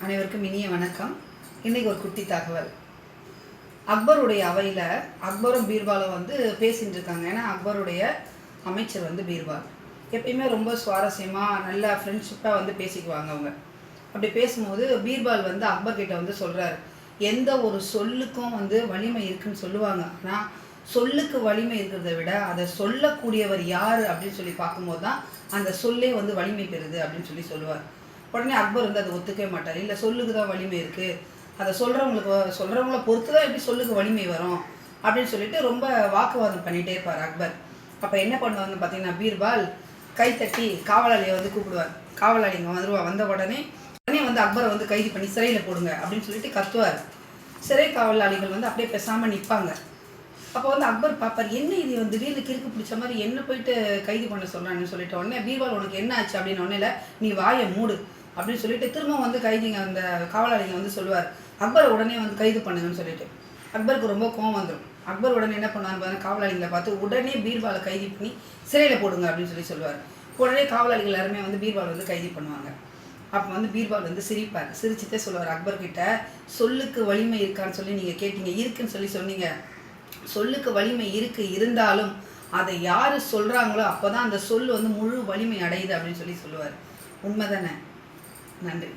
அனைவருக்கும் இனிய வணக்கம். இன்றைக்கி ஒரு குட்டி தகவல். அக்பருடைய அவையில் அக்பரும் பீர்பாலும் பேசிகிட்டு இருக்காங்க. ஏன்னா அக்பருடைய அமைச்சர் பீர்பால் எப்பயுமே ரொம்ப சுவாரஸ்யமாக நல்ல ஃப்ரெண்ட்ஷிப்பாக பேசிக்குவாங்க. அவங்க அப்படி பேசும்போது பீர்பால் அக்பர் கிட்ட சொல்கிறாரு, எந்த ஒரு சொல்லுக்கும் வலிமை இருக்குன்னு சொல்லுவாங்க. ஆனால் சொல்லுக்கு வலிமை இருக்கிறத விட அதை சொல்லக்கூடியவர் யார் அப்படின்னு சொல்லி பார்க்கும்போது தான் அந்த சொல்லே வலிமை பெறுது அப்படின்னு சொல்லுவார். உடனே அக்பர் அதை ஒத்துக்கவே மாட்டார். இல்லை, சொல்லுக்கு தான் வலிமை இருக்குது, அதை சொல்கிறவங்கள பொறுத்து தான் எப்படி சொல்லுக்கு வலிமை வரும் அப்படின்னு சொல்லிட்டு ரொம்ப வாக்குவாதம் பண்ணிகிட்டே இருப்பார் அக்பர். அப்போ என்ன பண்ணுவாங்க பார்த்தீங்கன்னா, பீர்பால் கைத்தட்டி காவலாளியை கூப்பிடுவார். காவலாளி இங்கே வந்த உடனே அக்பரை கைது பண்ணி சிறையில் போடுங்க அப்படின்னு சொல்லிட்டு கத்துவார். சிறை காவலாளிகள் அப்படியே பேசாமல் நிற்பாங்க. அப்போ அக்பர் பார்ப்பார், என்ன இது திடீர்னு கிறுக்கு பிடிச்ச மாதிரி என்ன போயிட்டு கைது பண்ண சொல்கிறான்னு சொல்லிட்டு உடனே பீர்பால் உனக்கு என்ன ஆச்சு அப்படின்னு ஒன்றும் இல்லை, நீ வாயை மூடு அப்படின்னு சொல்லிட்டு திரும்ப கைதிங்க அந்த காவலாளிங்க சொல்லுவார், அக்பரை உடனே கைது பண்ணுங்கன்னு சொல்லிட்டு. அக்பருக்கு ரொம்ப கோவம் வந்துடும். அக்பர் உடனே என்ன பண்ணுவார், காவலாளிகளை பார்த்து உடனே பீர்பாலை கைது பண்ணி சிறையில் போடுங்க அப்படின்னு சொல்லுவார். உடனே காவலாளிகள் எல்லாருமே பீர்பால் கைது பண்ணுவாங்க. அப்போ பீர்பால் சிரிப்பார். சிரிச்சுட்டே சொல்லுவார் அக்பர்கிட்ட, சொல்லுக்கு வலிமை இருக்கான்னு சொல்லி நீங்கள் கேட்டீங்க, இருக்குன்னு சொல்லி சொன்னீங்க. சொல்லுக்கு வலிமை இருந்தாலும் அதை யார் சொல்கிறாங்களோ அப்போ தான் அந்த சொல் முழு வலிமை அடையுது அப்படின்னு சொல்லுவார். உண்மை தானே? நன்றி.